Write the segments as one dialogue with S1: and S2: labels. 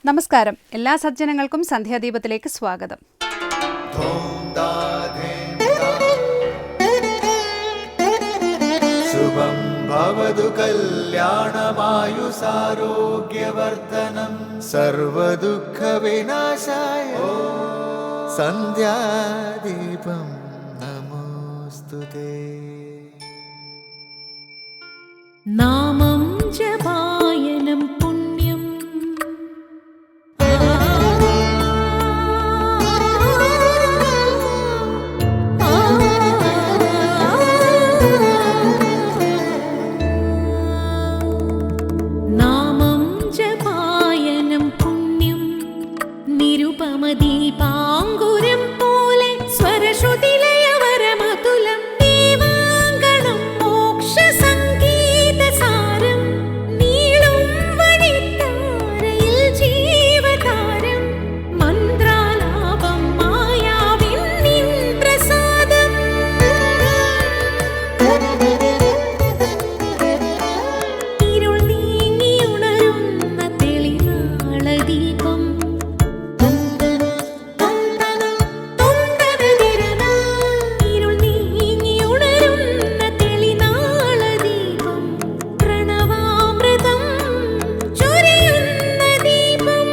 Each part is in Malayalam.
S1: നമസ്കാരം. എല്ലാ സജ്ജനങ്ങൾക്കും സന്ധ്യാദീപത്തിലേക്ക് സ്വാഗതം.
S2: ശുഭം ഭവതു കല്യാണമായുസാരോഗ്യവർദ്ധനം സർവദുഃഖ വിനാശായ സന്ധ്യാദീപം നമോസ്തുതേ.
S3: നാമം ജപായനം പുണ്യം നാമം ജപായനം പുണ്യം നിരുപമദീപാങ്കുരം പോലെ സ്വരശ്രുതിലയവരമതുലം ദീവാങ്കണം മോക്ഷസംഗീതസാരം നീളും വഴിത്താരയിൽ ജീവതാരം മന്ത്രാലാപം മായാവിൻ നിൻ പ്രസാദം ഇരുൾ നീങ്ങിയുണരുന്ന തെളിനാളദീപം ഇരുൾ നീങ്ങിയുണരുന്ന തെളിനാളദീപം പ്രണവാമൃതം ചൊരിയുന്ന ദീപം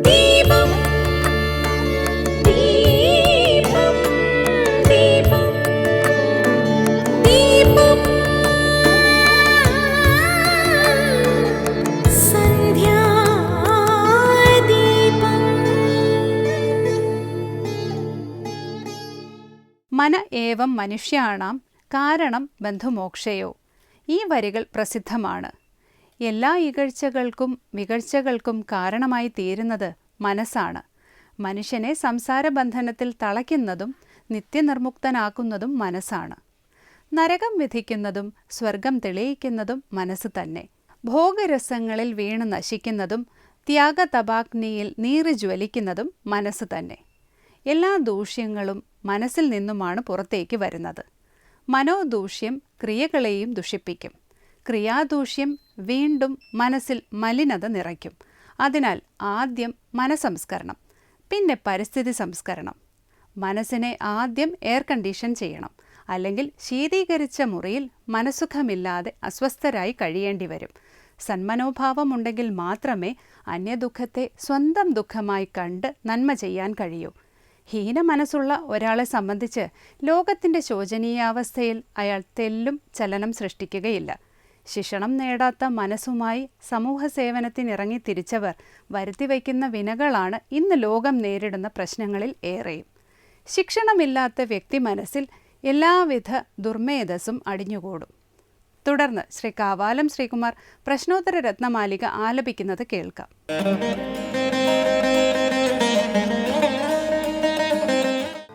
S3: ദീപം ദീപം ദീപം ദീപം
S1: മന ഏവം മനുഷ്യാണാം കാരണം ബന്ധുമോക്ഷയോ. ഈ വരികൾ പ്രസിദ്ധമാണ്. എല്ലാ ഇകഴ്ചകൾക്കും മികഴ്ചകൾക്കും കാരണമായി തീരുന്നത് മനസ്സാണ്. മനുഷ്യനെ സംസാരബന്ധനത്തിൽ തളയ്ക്കുന്നതും നിത്യനിർമുക്തനാക്കുന്നതും മനസ്സാണ്. നരകം വിധിക്കുന്നതും സ്വർഗം തെളിയിക്കുന്നതും മനസ്സ് തന്നെ. ഭോഗരസങ്ങളിൽ വീണ് നശിക്കുന്നതും ത്യാഗതപാഗ്നിയിൽ നീറി ജ്വലിക്കുന്നതും മനസ്സ് തന്നെ. എല്ലാ ദൂഷ്യങ്ങളും മനസ്സിൽ നിന്നുമാണ് പുറത്തേക്ക് വരുന്നത്. മനോദൂഷ്യം ക്രിയകളെയും ദുഷിപ്പിക്കും. ക്രിയാദൂഷ്യം വീണ്ടും മനസ്സിൽ മലിനത നിറയ്ക്കും. അതിനാൽ ആദ്യം മനസ്സംസ്കരണം, പിന്നെ പരിസ്ഥിതി സംസ്കരണം. മനസ്സിനെ ആദ്യം എയർ കണ്ടീഷൻ ചെയ്യണം. അല്ലെങ്കിൽ ശീതീകരിച്ച മുറിയിൽ മനസ്സുഖമില്ലാതെ അസ്വസ്ഥരായി കഴിയേണ്ടി വരും. സന്മനോഭാവമുണ്ടെങ്കിൽ മാത്രമേ അന്യദുഃഖത്തെ സ്വന്തം ദുഃഖമായി കണ്ട് നന്മ ചെയ്യാൻ കഴിയൂ. ഹീന മനസ്സുള്ള ഒരാളെ സംബന്ധിച്ച് ലോകത്തിൻ്റെ ശോചനീയാവസ്ഥയിൽ അയാൾ തെല്ലും ചലനം സൃഷ്ടിക്കുകയില്ല. ശിക്ഷണം നേടാത്ത മനസ്സുമായി സമൂഹ സേവനത്തിനിറങ്ങി തിരിച്ചവർ വരുത്തിവയ്ക്കുന്ന വിനകളാണ് ഇന്ന് ലോകം നേരിടുന്ന പ്രശ്നങ്ങളിൽ ഏറെയും. ശിക്ഷണമില്ലാത്ത വ്യക്തി മനസ്സിൽ എല്ലാവിധ ദുർമേധസ്സും അടിഞ്ഞുകൂടും. തുടർന്ന് ശ്രീ കാവാലം ശ്രീകുമാർ പ്രശ്നോത്തര രത്നമാലിക ആലപിക്കുന്നത് കേൾക്കാം.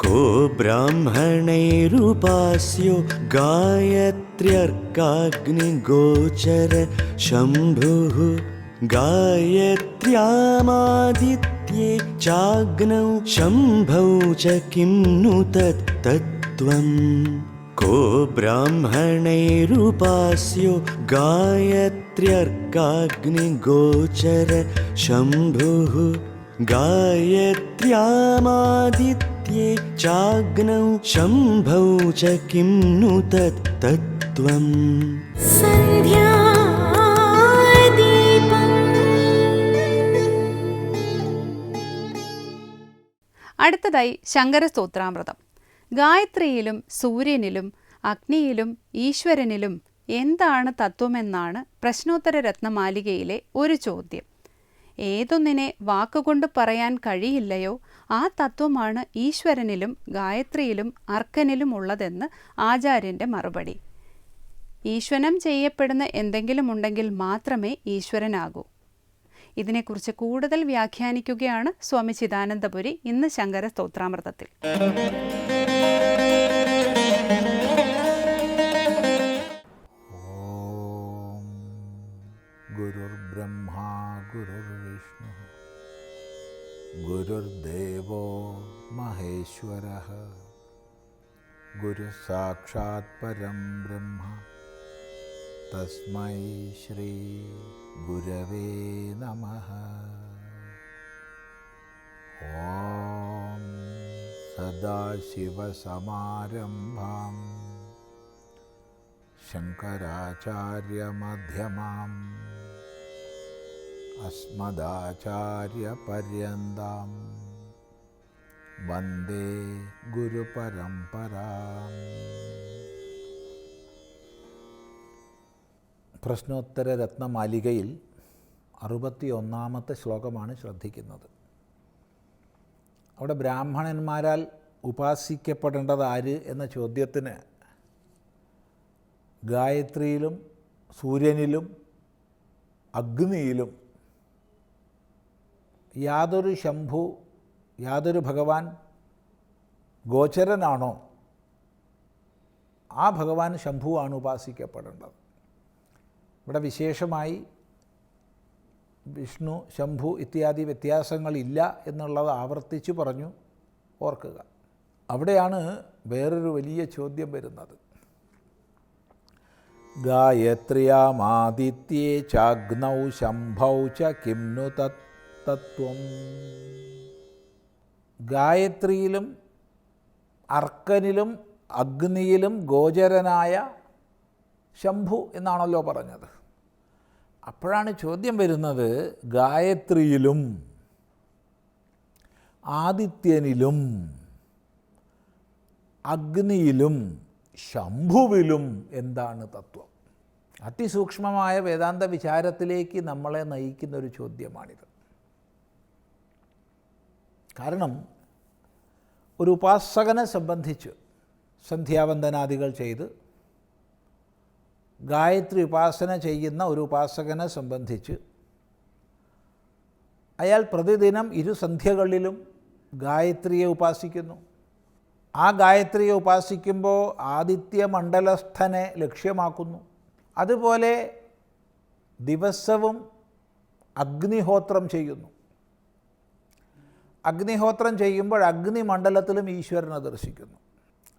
S2: को ब्राह्मणैरुपास्यो गायत्र्यर्काग्निगोचर शम्भुः गायत्र्यामादित्ये चाग्नौ शम्भौ च किं नु तत्तत्त्वम् को ब्राह्मणैरुपास्यो गायत्र्यर्काग्निगोचर शम्भुः गायत्र्यामादित्ये चाग्नौ शम्भौ च किं नु तत्तत्त्वम्.
S1: അടുത്തതായി ശങ്കരസ്തോത്രാമൃതം. ഗായത്രിയിലും സൂര്യനിലും അഗ്നിയിലും ഈശ്വരനിലും എന്താണ് തത്വമെന്നാണ് പ്രശ്നോത്തര രത്നമാലികയിലെ ഒരു ചോദ്യം. ഏതൊന്നിനെ വാക്കുകൊണ്ട് പറയാൻ കഴിയില്ലയോ ആ തത്വമാണ് ഈശ്വരനിലും ഗായത്രിയിലും അർക്കനിലും ഉള്ളതെന്ന് ആചാര്യൻ്റെ മറുപടി. ഈശ്വരം ചെയ്യപ്പെടുന്ന എന്തെങ്കിലും ഉണ്ടെങ്കിൽ മാത്രമേ ഈശ്വരനാകൂ. ഇതിനെക്കുറിച്ച് കൂടുതൽ വ്യാഖ്യാനിക്കുകയാണ് സ്വാമി ചിദാനന്ദപുരി ഇന്ന് ശങ്കര സ്തോത്രാമൃതത്തിൽ.
S4: ഗുരുർബ്രഹ്മാ ഗുരുർവിഷ്ണു ഗുരുർദേവോ മഹേശ്വരഃ ഗുരുസാക്ഷാത് പരം ബ്രഹ്മ തസ്മൈ ശ്രീ ഗുരവേ നമഃ. ഓം സദാശിവസമാരംഭാം ശങ്കരാചാര്യമധ്യമാം അസ്മദാചാര്യപര്യന്താം വന്ദേ ഗുരുപരമ്പരാം. പ്രശ്നോത്തര രത്നമാലികയിൽ 61-ാമത്തെ ശ്ലോകമാണ് ശ്രദ്ധിക്കുന്നത്. അവിടെ ബ്രാഹ്മണന്മാരാൽ ഉപാസിക്കപ്പെടേണ്ടത് ആര് എന്ന ചോദ്യത്തിന് ഗായത്രിയിലും സൂര്യനിലും അഗ്നിയിലും യാതൊരു ശംഭു, യാതൊരു ഭഗവാൻ ഗോചരനാണോ ആ ഭഗവാൻ ശംഭുവാണ് ഉപാസിക്കപ്പെടേണ്ടത്. ഇവിടെ വിശേഷമായി വിഷ്ണു, ശംഭു ഇത്യാദി വ്യത്യാസങ്ങളില്ല എന്നുള്ളത് ആവർത്തിച്ച് പറഞ്ഞു ഓർക്കുക. അവിടെയാണ് വേറൊരു വലിയ ചോദ്യം വരുന്നത്. ഗായത്ര്യാമാദിത്യേ ചാഗ്നൗ ശംഭൗ ച കിം നു തത്വം. ഗായത്രിയിലും അർക്കനിലും അഗ്നിയിലും ഗോചരനായ ശംഭു എന്നാണല്ലോ പറഞ്ഞത്. അപ്പോഴാണ് ചോദ്യം വരുന്നത്, ഗായത്രിയിലും ആദിത്യനിലും അഗ്നിയിലും ശംഭുവിലും എന്താണ് തത്വം? അതിസൂക്ഷ്മമായ വേദാന്ത വിചാരത്തിലേക്ക് നമ്മളെ നയിക്കുന്ന ഒരു ചോദ്യമാണിത്. കാരണം ഒരു ഉപാസകനെ സംബന്ധിച്ച് സന്ധ്യാവന്ദനാദികൾ ചെയ്ത് ഗായത്രി ഉപാസന ചെയ്യുന്ന ഒരു ഉപാസകനെ സംബന്ധിച്ച് അയാൾ പ്രതിദിനം 2 സന്ധ്യകളിലും ഗായത്രിയെ ഉപാസിക്കുന്നു. ആ ഗായത്രിയെ ഉപാസിക്കുമ്പോൾ ആദിത്യമണ്ഡലസ്ഥനെ ലക്ഷ്യമാക്കുന്നു. അതുപോലെ ദിവസവും അഗ്നിഹോത്രം ചെയ്യുന്നു. അഗ്നിഹോത്രം ചെയ്യുമ്പോൾ അഗ്നിമണ്ഡലത്തിലും ഈശ്വരനെ ദർശിക്കുന്നു.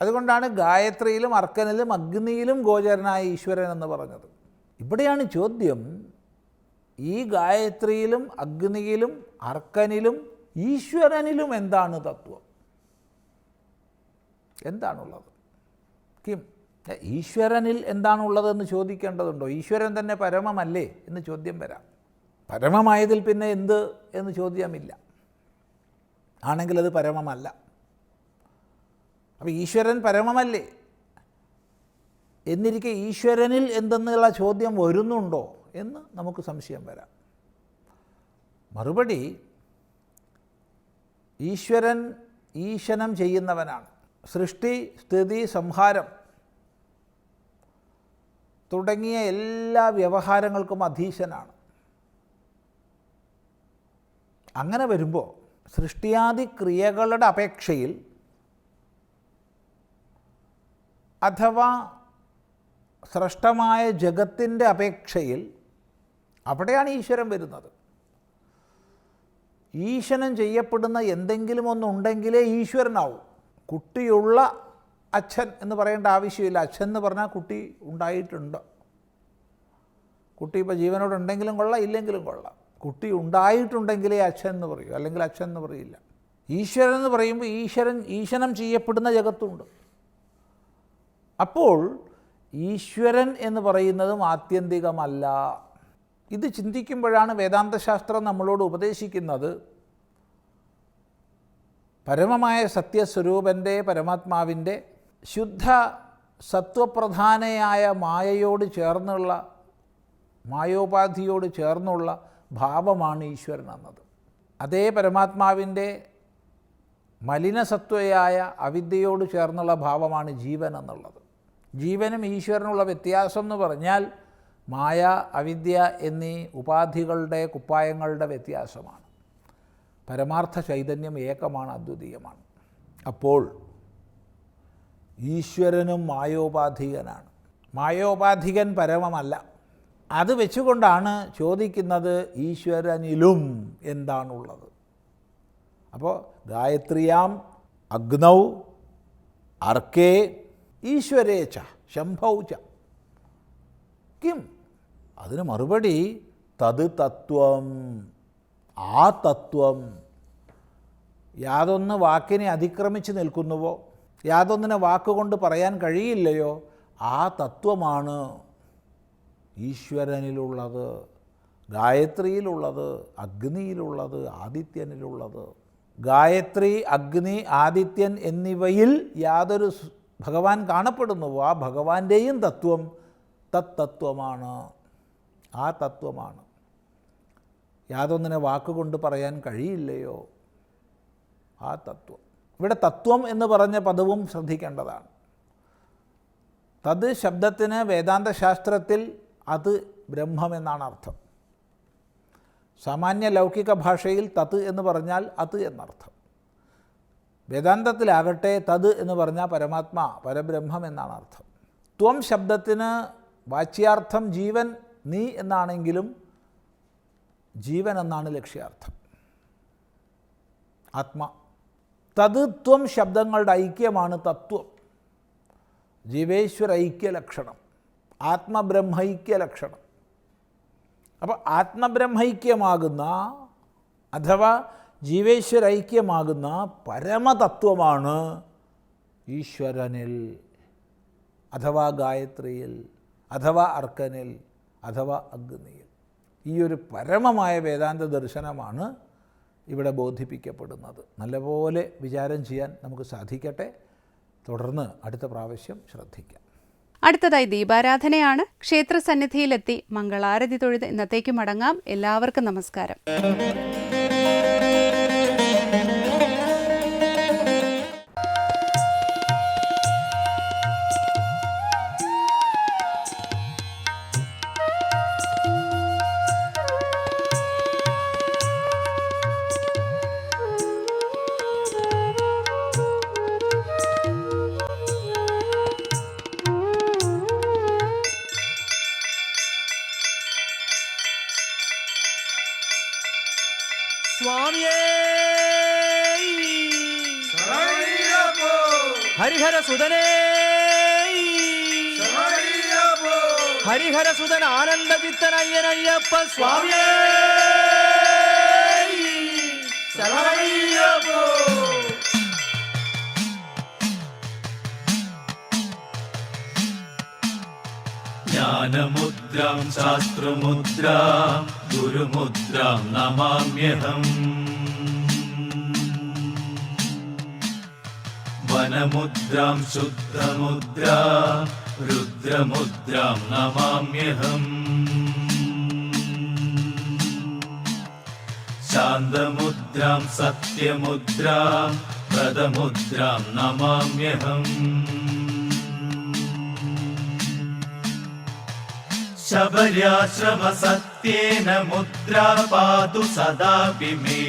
S4: അതുകൊണ്ടാണ് ഗായത്രിയിലും അർക്കനിലും അഗ്നിയിലും ഗോചരനായ ഈശ്വരൻ എന്ന് പറഞ്ഞത്. ഇവിടെയാണ് ചോദ്യം, ഈ ഗായത്രിയിലും അഗ്നിയിലും അർക്കനിലും ഈശ്വരനിലും എന്താണ് തത്വം? എന്താണുള്ളത്? കിം, ഈശ്വരനിൽ എന്താണുള്ളതെന്ന് ചോദിക്കേണ്ടതുണ്ടോ? ഈശ്വരൻ തന്നെ പരമമല്ലേ എന്ന് ചോദ്യം വരാം. പരമമായതിൽ പിന്നെ എന്ത് എന്ന് ചോദ്യമില്ല. ആണെങ്കിൽ അത് പരമമല്ല. അപ്പോൾ ഈശ്വരൻ പരമമല്ലേ എന്നിരിക്കെ ഈശ്വരനിൽ എന്തെന്നുള്ള ചോദ്യം വരുന്നുണ്ടോ എന്ന് നമുക്ക് സംശയം വരാം. മറുപടി, ഈശ്വരൻ ഈശനം ചെയ്യുന്നവനാണ്. സൃഷ്ടി, സ്ഥിതി, സംഹാരം തുടങ്ങിയ എല്ലാ വ്യവഹാരങ്ങൾക്കും അധീശനാണ്. അങ്ങനെ വരുമ്പോൾ സൃഷ്ടിയാദി ക്രിയകളുടെ അപേക്ഷയിൽ അഥവാ സ്രഷ്ടമായ ജഗത്തിൻ്റെ അപേക്ഷയിൽ അവിടെയാണ് ഈശ്വരൻ വരുന്നത്. ഈശനം ചെയ്യപ്പെടുന്ന എന്തെങ്കിലും ഒന്നുണ്ടെങ്കിലേ ഈശ്വരനാവും. കുട്ടിയുള്ള അച്ഛൻ എന്ന് പറയേണ്ട ആവശ്യമില്ല. അച്ഛൻ എന്ന് പറഞ്ഞാൽ കുട്ടി ഉണ്ടായിട്ടുണ്ട്. കുട്ടി ഇപ്പോൾ ജീവനോടുണ്ടെങ്കിലും കൊള്ളാം, ഇല്ലെങ്കിലും കൊള്ളാം. കുട്ടി ഉണ്ടായിട്ടുണ്ടെങ്കിലേ അച്ഛൻ എന്ന് പറയൂ, അല്ലെങ്കിൽ അച്ഛൻ എന്ന് പറയില്ല. ഈശ്വരൻ എന്ന് പറയുമ്പോൾ ഈശനം ചെയ്യപ്പെടുന്ന ജഗത്തുണ്ട്. അപ്പോൾ ഈശ്വരൻ എന്ന് പറയുന്നതും ആത്യന്തികമല്ല. ഇത് ചിന്തിക്കുമ്പോഴാണ് വേദാന്തശാസ്ത്രം നമ്മളോട് ഉപദേശിക്കുന്നത്, പരമമായ സത്യസ്വരൂപൻ്റെ, പരമാത്മാവിൻ്റെ ശുദ്ധ സത്വപ്രധാനയായ മായയോട് ചേർന്നുള്ള, മായോപാധിയോട് ചേർന്നുള്ള ഭാവമാണ് ഈശ്വരൻ എന്നത്. അതേ പരമാത്മാവിൻ്റെ മലിനസത്വയായ അവിദ്യയോട് ചേർന്നുള്ള ഭാവമാണ് ജീവൻ എന്നുള്ളത്. ജീവനും ഈശ്വരനുള്ള വ്യത്യാസം എന്ന് പറഞ്ഞാൽ മായ, അവിദ്യ എന്നീ ഉപാധികളുടെ, കുപ്പായങ്ങളുടെ വ്യത്യാസമാണ്. പരമാർത്ഥ ചൈതന്യം ഏകമാണ്, അദ്വിതീയമാണ്. അപ്പോൾ ഈശ്വരനും മായോപാധികനാണ്. മായോപാധികൻ പരമമല്ല. അത് വെച്ചുകൊണ്ടാണ് ചോദിക്കുന്നത്, ഈശ്വരനിലും എന്താണുള്ളത്? അപ്പോൾ ഗായത്രിയാം അഗ്നൗ അർക്കേ ഈശ്വരേ ച ശംഭൗ ച കിം? അതിന് മറുപടി തത് തത്വം, ആ തത്വം. യാതൊന്ന് വാക്കിനെ അതിക്രമിച്ച് നിൽക്കുന്നുവോ, യാതൊന്നിനെ വാക്കുകൊണ്ട് പറയാൻ കഴിയില്ലയോ, ആ തത്വമാണ് ഈശ്വരനിലുള്ളത്, ഗായത്രിയിലുള്ളത്, അഗ്നിയിലുള്ളത്, ആദിത്യനിലുള്ളത്. ഗായത്രി, അഗ്നി, ആദിത്യൻ എന്നിവയിൽ യാതൊരു ഭഗവാൻ കാണപ്പെടുന്നുവോ ആ ഭഗവാന്റെയും തത്വം തത്വമാണ്, ആ തത്വമാണ്. യാതൊന്നിനെ വാക്കുകൊണ്ട് പറയാൻ കഴിയില്ലയോ, ആ തത്വം. ഇവിടെ തത്വം എന്ന് പറഞ്ഞ പദവും ശ്രദ്ധിക്കേണ്ടതാണ്. തത് ശബ്ദത്തിന് വേദാന്ത ശാസ്ത്രത്തിൽ അത് ബ്രഹ്മം എന്നാണ് അർത്ഥം. സാമാന്യ ലൗകിക ഭാഷയിൽ തത് എന്ന് പറഞ്ഞാൽ അത് എന്നർത്ഥം. വേദാന്തത്തിലാകട്ടെ തത് എന്ന് പറഞ്ഞാൽ പരമാത്മാ, പരബ്രഹ്മം എന്നാണ് അർത്ഥം. ത്വം ശബ്ദത്തിന് വാച്യാർത്ഥം ജീവൻ, നീ എന്നാണെങ്കിലും ജീവൻ എന്നാണ് ലക്ഷ്യാർത്ഥം, ആത്മാ. തത് ത്വം ശബ്ദങ്ങളുടെ ഐക്യമാണ് തത്വം. ജീവേശ്വര ഐക്യ ലക്ഷണം, ആത്മബ്രഹ്മൈക്യ ലക്ഷണം. അപ്പോൾ ആത്മബ്രഹ്മൈക്യമാകുന്ന അഥവാ ജീവേശ്വരൈക്യമാകുന്ന പരമതത്വമാണ് ഈശ്വരനിൽ, അഥവാ ഗായത്രിയിൽ, അഥവാ അർക്കനിൽ, അഥവാ അഗ്നിയിൽ. ഈ ഒരു പരമമായ വേദാന്ത ദർശനമാണ് ഇവിടെ ബോധിപ്പിക്കപ്പെടുന്നത്. നല്ലപോലെ വിചാരം ചെയ്യാൻ നമുക്ക് സാധിക്കട്ടെ. തുടർന്ന് അടുത്ത പ്രാവശ്യം ശ്രദ്ധിക്കാം.
S1: അടുത്തതായി ദീപാരാധനയാണ്. ക്ഷേത്രസന്നിധിയിലെത്തി മംഗളാരതി തൊഴുത് ഇന്നത്തേക്ക് മടങ്ങാം. എല്ലാവർക്കും നമസ്കാരം.
S5: ഹരിഹര സുതനേ, ഹരിഹര സുതൻ ആനന്ദചിത്തനയ്യനയ്യപ്പ സ്വാമിയേ ശരണമയ്യപ്പോ. ജ്ഞാനമുദ്രാം ശാസ്ത്രമുദ്രാം ഗുരുമുദ്രാം നമാമ്യഹം. വനമുദ്രാം ശുദ്ധമുദ്രാം രുദ്രമുദ്രാം നമാമ്യഹം. ശാന്തമുദ്രാം സത്യമുദ്രാം വ്രതമുദ്രാം നമാമ്യഹം. ശബര്യാശ്രമ സത്യേന മുദ്രാ പാതു സദാപി മേ.